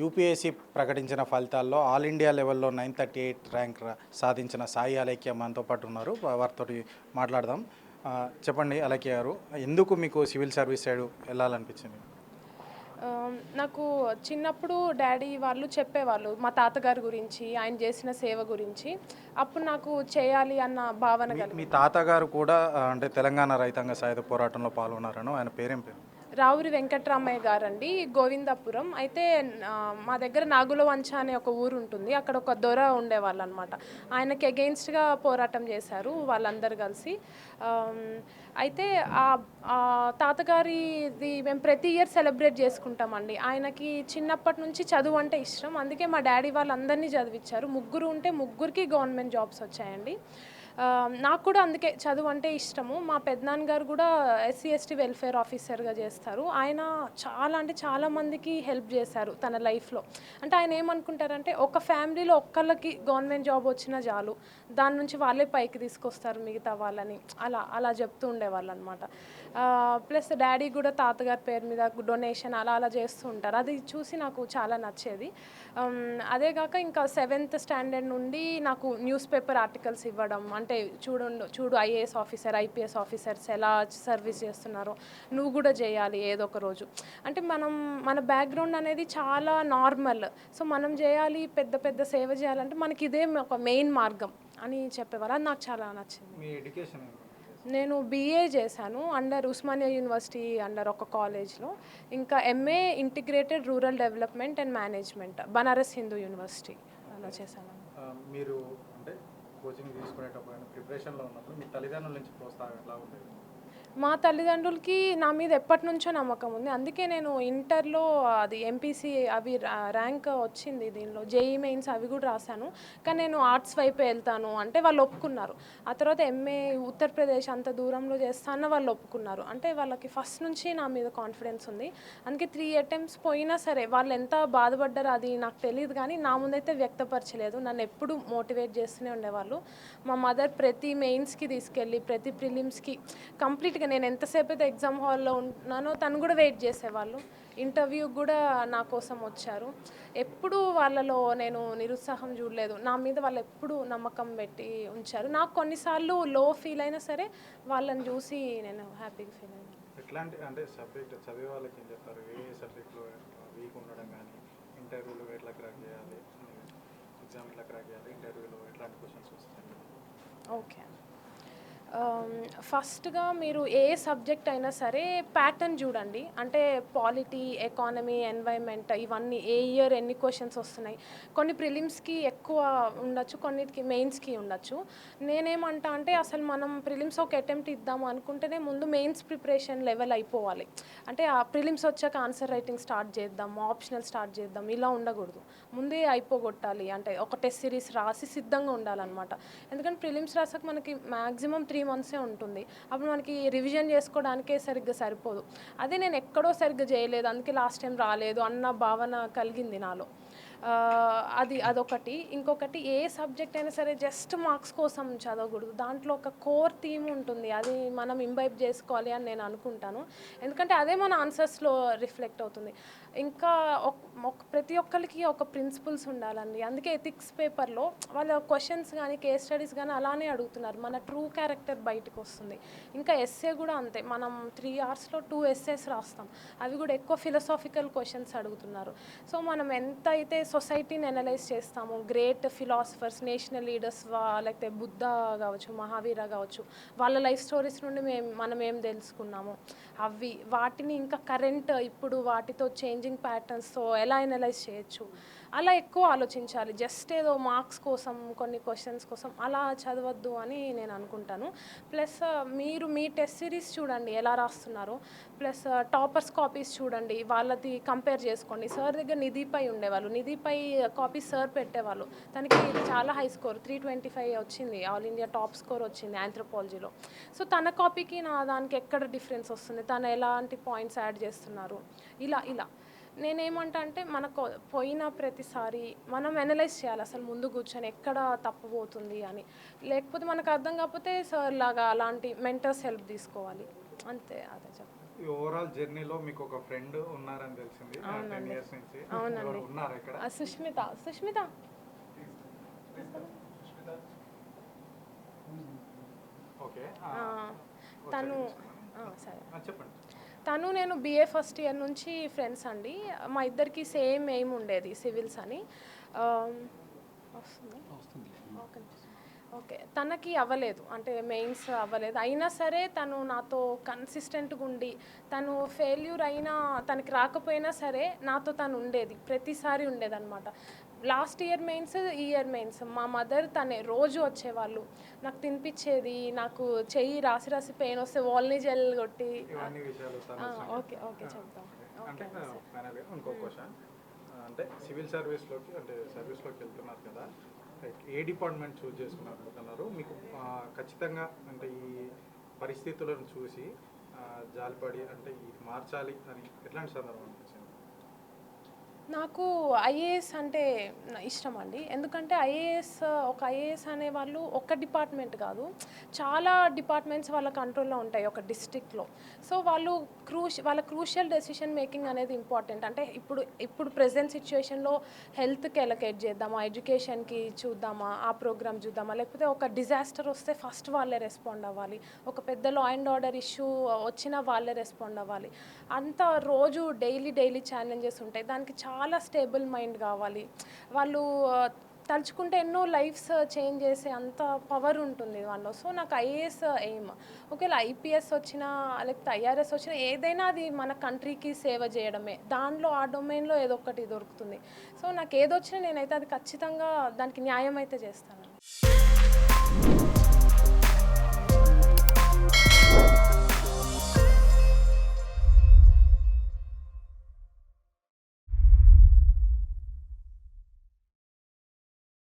UPSC ప్రకటించిన ఫలితాల్లో all India లెవెల్లో 938 ర్యాంక్ సాధించిన సాయి అలేఖ్య మనతో పాటు ఉన్నారు. వారితోటి మాట్లాడదాం. చెప్పండి అలేఖ్య గారు, ఎందుకు మీకు సివిల్ సర్వీస్ సైడ్ వెళ్ళాలనిపించింది? నాకు చిన్నప్పుడు డాడీ వాళ్ళు చెప్పేవాళ్ళు మా తాతగారి గురించి, ఆయన చేసిన సేవ గురించి. అప్పుడు నాకు చేయాలి అన్న భావన మీ కలిగింది. తాతగారు కూడా అంటే తెలంగాణ రైతాంగ సాయుధ పోరాటంలో పాల్గొన్నారను. ఆయన పేరేం పేరు? రావురి వెంకట్రామయ్య గారండి, గోవిందపురం. అయితే మా దగ్గర నాగులవంచ అనే ఒక ఊరు ఉంటుంది. అక్కడ ఒక దొర ఉండేవాళ్ళు అనమాట. ఆయనకి అగెయిన్స్ట్గా పోరాటం చేశారు వాళ్ళందరూ కలిసి. అయితే ఆ తాతగారిది మేము ప్రతి ఇయర్ సెలబ్రేట్ చేసుకుంటామండి. ఆయనకి చిన్నప్పటి నుంచి చదువు అంటే ఇష్టం. అందుకే మా డాడీ వాళ్ళందరినీ చదివించారు. ముగ్గురు ఉంటే ముగ్గురికి గవర్నమెంట్ జాబ్స్ వచ్చాయండి. నాకు కూడా అందుకే చదువు అంటే ఇష్టము. మా పెద్దనాన్నగారు కూడా ఎస్సీ ఎస్టీ వెల్ఫేర్ ఆఫీసర్గా చేస్తారు. ఆయన చాలా అంటే చాలా మందికి హెల్ప్ చేశారు తన లైఫ్లో. అంటే ఆయన ఏమనుకుంటారంటే ఒక ఫ్యామిలీలో ఒక్కళ్ళకి గవర్నమెంట్ జాబ్ వచ్చినా చాలు, దాని నుంచి వాళ్ళే పైకి తీసుకొస్తారు మిగతా వాళ్ళని, అలా అలా చెప్తూ ఉండేవాళ్ళు అనమాట. ప్లస్ డాడీ కూడా తాతగారి పేరు మీద డొనేషన్ అలా అలా చేస్తూ ఉంటారు. అది చూసి నాకు చాలా నచ్చేది. అదేగాక ఇంకా 7th స్టాండర్డ్ నుండి నాకు న్యూస్ పేపర్ ఆర్టికల్స్ ఇవ్వడం, అంటే చూడు ఐఏఎస్ ఆఫీసర్ ఐపీఎస్ ఆఫీసర్స్ ఎలా సర్వీస్ చేస్తున్నారో నువ్వు కూడా చేయాలి ఏదో ఒక రోజు. అంటే మన బ్యాక్గ్రౌండ్ అనేది చాలా నార్మల్. సో మనం చేయాలి, పెద్ద పెద్ద సేవ చేయాలంటే మనకి ఇదే ఒక మెయిన్ మార్గం అని చెప్పేవారు. అది నాకు చాలా నచ్చింది. మీ ఎడ్యుకేషన్? నేను బీఏ చేశాను అండర్ ఉస్మానియా యూనివర్సిటీ అండర్ ఒక కాలేజ్లో. ఇంకా MA integrated rural development and management Banaras Hindu university అలా చేశాను. మీరు అంటే కోచింగ్ తీసుకునేటప్పుడు ప్రిపరేషన్లో ఉన్నప్పుడు మీ తల్లిదండ్రుల నుంచి ప్రోత్సాహం ఎలా ఉండేది? మా తల్లిదండ్రులకి నా మీద ఎప్పటి నుంచో నమ్మకం ఉంది. అందుకే నేను ఇంటర్లో అది ఎంపీసీ అవి ర్యాంక్ వచ్చింది. దీనిలో జేఈ మెయిన్స్ అవి కూడా రాశాను. కానీ నేను ఆర్ట్స్ వైపే వెళ్తాను అంటే వాళ్ళు ఒప్పుకున్నారు. ఆ తర్వాత ఎంఏ ఉత్తరప్రదేశ్ అంత దూరంలో చేస్తానన్న వాళ్ళు ఒప్పుకున్నారు. అంటే వాళ్ళకి ఫస్ట్ నుంచి నా మీద కాన్ఫిడెన్స్ ఉంది. అందుకే 3 అటెంప్ట్స్ పోయినా సరే వాళ్ళు ఎంత బాధపడ్డారో అది నాకు తెలియదు, కానీ నా ముందైతే వ్యక్తపరచలేదు. నన్ను ఎప్పుడు మోటివేట్ చేస్తూనే ఉండేవాళ్ళు. మా మదర్ ప్రతి మెయిన్స్కి తీసుకెళ్ళి ప్రతి ప్రిలిమ్స్కి కంప్లీట్గా నేను ఎంతసేపు అయితే ఎగ్జామ్ హాల్లో ఉంటున్నానో తను కూడా వెయిట్ చేసేవాళ్ళు. ఇంటర్వ్యూ కూడా నా కోసం వచ్చారు. ఎప్పుడు వాళ్ళలో నేను నిరుత్సాహం చూడలేదు. నా మీద వాళ్ళు ఎప్పుడు నమ్మకం పెట్టి ఉంచారు. నాకు కొన్నిసార్లు లో ఫీల్ అయినా సరే వాళ్ళని చూసి నేను హ్యాపీగా ఫీల్ అయ్యాను. ఎట్లాంటి అంటే సబ్జెక్ట్ చదివే వాళ్ళకి ఏం చెప్తారు? ఏ సబ్జెక్ట్లో వీక్ ఉండడం కానీ, ఇంటర్వ్యూలో ఎట్లా క్రాక్ చేయాలి, ఎగ్జామ్ ఎట్లా క్రాక్ చేయాలి, ఇంటర్వ్యూలో ఎట్లాంటి క్వశ్చన్స్ వస్తాయి? ఓకే. ఫస్ట్గా మీరు ఏ సబ్జెక్ట్ అయినా సరే ప్యాటర్న్ చూడండి. అంటే పాలిటీ, ఎకానమీ, ఎన్వైర్న్మెంట్ ఇవన్నీ ఏ ఇయర్ ఎన్ని క్వశ్చన్స్ వస్తున్నాయి. కొన్ని ప్రిలిమ్స్కి ఎక్కువ ఉండొచ్చు, కొన్నిటికి మెయిన్స్కి ఉండొచ్చు. నేనేమంటా అంటే అసలు మనం ప్రిలిమ్స్ ఒక అటెంప్ట్ ఇద్దాము అనుకుంటేనే ముందు మెయిన్స్ ప్రిపరేషన్ లెవెల్ అయిపోవాలి. అంటే ఆ ప్రిలిమ్స్ వచ్చాక ఆన్సర్ రైటింగ్ స్టార్ట్ చేద్దాం, ఆప్షనల్ స్టార్ట్ చేద్దాం, ఇలా ఉండకూడదు. ముందే అయిపోగొట్టాలి. అంటే ఒక టెస్ట్ సిరీస్ రాసి సిద్ధంగా ఉండాలన్నమాట. ఎందుకంటే ప్రిలిమ్స్ రాసాక మనకి మ్యాక్సిమం 3 మంత్సే ఉంటుంది. అప్పుడు మనకి రివిజన్ చేసుకోవడానికే సరిగ్గా సరిపోదు. అదే నేను ఎక్కడో సరిగ్గా చేయలేదు, అందుకే లాస్ట్ టైం రాలేదు అన్న భావన కలిగింది నాలో. అదొకటి. ఇంకొకటి, ఏ సబ్జెక్ట్ అయినా సరే జస్ట్ మార్క్స్ కోసం చదవకూడదు. దాంట్లో ఒక కోర్ థీమ్ ఉంటుంది, అది మనం ఇంబైబ్ చేసుకోవాలి అని నేను అనుకుంటాను. ఎందుకంటే అదే మన ఆన్సర్స్లో రిఫ్లెక్ట్ అవుతుంది. ఇంకా ప్రతి ఒక్కరికి ఒక ప్రిన్సిపల్స్ ఉండాలండి. అందుకే ఎథిక్స్ పేపర్లో వాళ్ళ క్వశ్చన్స్ కానీ కేస్ స్టడీస్ కానీ అలానే అడుగుతున్నారు. మన ట్రూ క్యారెక్టర్ బయటకు వస్తుంది. ఇంకా ఎస్సే కూడా అంతే. మనం 3 అవర్స్లో 2 ఎస్సేస్ రాస్తాం. అవి కూడా ఎక్కువ ఫిలసాఫికల్ క్వశ్చన్స్ అడుగుతున్నారు. సో మనం ఎంత అయితే సొసైటీని అనలైజ్ చేస్తాము, గ్రేట్ ఫిలాసఫర్స్, నేషనల్ లీడర్స్, లేకపోతే బుద్ధ కావచ్చు, మహావీర కావచ్చు, వాళ్ళ లైఫ్ స్టోరీస్ నుండి మనం ఏం తెలుసుకున్నాము, వాటిని ఇంకా కరెంట్ ఇప్పుడు వాటితో చేంజింగ్ ప్యాటర్న్స్తో ఎలా అనలైజ్ చేయొచ్చు, అలా ఎక్కువ ఆలోచించాలి. జస్ట్ ఏదో మార్క్స్ కోసం కొన్ని క్వశ్చన్స్ కోసం అలా చదవద్దు అని నేను అనుకుంటాను. ప్లస్ మీరు మీ టెస్ట్ సిరీస్ చూడండి ఎలా రాస్తున్నారో. ప్లస్ టాపర్స్ కాపీస్ చూడండి, వాళ్ళది కంపేర్ చేసుకోండి. సార్ దగ్గర నిధిపై ఉండేవాళ్ళు, నిధిపై కాపీస్ సార్ పెట్టేవాళ్ళు. తనకి చాలా హై స్కోర్ 325 వచ్చింది, ఆల్ ఇండియా టాప్ స్కోర్ వచ్చింది ఆంథ్రోపాలజీలో. సో తన కాపీకి నా దానికి ఎక్కడ డిఫరెన్స్ వస్తుంది, తను ఎలాంటి పాయింట్స్ యాడ్ చేస్తున్నారు, ఇలా నేనేమంటా అంటే మనకు పోయిన ప్రతిసారి మనం అనలైజ్ చేయాలి అసలు ముందు కూర్చొని ఎక్కడ తప్పుపోతుంది అని. లేకపోతే మనకు అర్థం కాకపోతే సార్ లాగా అలాంటి మెంటర్స్ హెల్ప్ తీసుకోవాలి. అంతే, అదే చెప్పాలి. ఈ ఓవరాల్ జర్నీలో మీకు ఒక ఫ్రెండ్ ఉన్నారని తెలిసింది 10 ఇయర్స్ నుంచి. అవునండి. ఎవరు ఉన్నారు ఇక్కడ? సుష్మిత ఓకే. తను సరే చెప్పండి. తను నేను BA ఫస్ట్ ఇయర్ నుంచి ఫ్రెండ్స్ అండి. మా ఇద్దరికి సేమ్ ఎయిమ్ ఉండేది సివిల్స్ అని. వస్తుంది ఓకే. తనకి అవ్వలేదు, అంటే మెయిన్స్ అవ్వలేదు. అయినా సరే తను నాతో కన్సిస్టెంట్గా ఉండి, తను ఫెయిల్యూర్ అయినా తనకి రాకపోయినా సరే నాతో తను ఉండేది, ప్రతిసారి ఉండేదన్నమాట. లాస్ట్ ఇయర్ మెయిన్స్, ఈ ఇయర్ మెయిన్స్ మా మదర్ తనే రోజు వచ్చేవాళ్ళు, నాకు తినిపించేది, నాకు చెయ్యి రాసి రాసి పెయిన్ వస్తే వాల్నీ జెల్ కొట్టి. ఇవన్నీ విషయాలు ఓకే ఓకే చెప్తాం. అంటే ఫైనల్గా ఇంకో క్వశ్చన్, అంటే సివిల్ సర్వీస్లోకి అంటే సర్వీస్లోకి వెళ్తున్నారు కదా, ఏ డిపార్ట్మెంట్ చూస్ చేసుకున్నారు? మీకు ఖచ్చితంగా అంటే ఈ పరిస్థితులను చూసి జాలిపడి అంటే ఇది మార్చాలి అని ఎట్లాంటి సందర్భం అనిపించింది? నాకు ఐఏఎస్ అంటే ఇష్టం అండి. ఎందుకంటే ఒక ఐఏఎస్ అనే వాళ్ళు ఒక డిపార్ట్మెంట్ కాదు, చాలా డిపార్ట్మెంట్స్ వాళ్ళ కంట్రోల్లో ఉంటాయి ఒక డిస్ట్రిక్ట్లో. సో వాళ్ళు వాళ్ళ క్రూషియల్ డెసిషన్ మేకింగ్ అనేది ఇంపార్టెంట్. అంటే ఇప్పుడు ప్రెజెంట్ సిచ్యువేషన్లో హెల్త్కి ఎలకేట్ చేద్దామా, ఎడ్యుకేషన్కి చూద్దామా, ఆ ప్రోగ్రామ్ చూద్దామా, లేకపోతే ఒక డిజాస్టర్ వస్తే ఫస్ట్ వాళ్ళే రెస్పాండ్ అవ్వాలి, ఒక పెద్ద లా అండ్ ఆర్డర్ ఇష్యూ వచ్చినా వాళ్ళే రెస్పాండ్ అవ్వాలి. అంత రోజు డైలీ ఛాలెంజెస్ ఉంటాయి. దానికి చాలా స్టేబుల్ మైండ్ కావాలి. వాళ్ళు తలుచుకుంటే ఎన్నో లైఫ్స్ చేంజ్ చేసే అంత పవర్ ఉంటుంది వాళ్ళు. సో నాకు ఐఏఎస్ ఎయిమ్. ఒకవేళ IPS వచ్చినా లేకపోతే IRS వచ్చినా ఏదైనా అది మన కంట్రీకి సేవ చేయడమే. దానిలో ఆ డొమైన్లో ఏదో ఒకటి దొరుకుతుంది. సో నాకు ఏదొచ్చినా నేనైతే అది ఖచ్చితంగా దానికి న్యాయం అయితే చేస్తాను.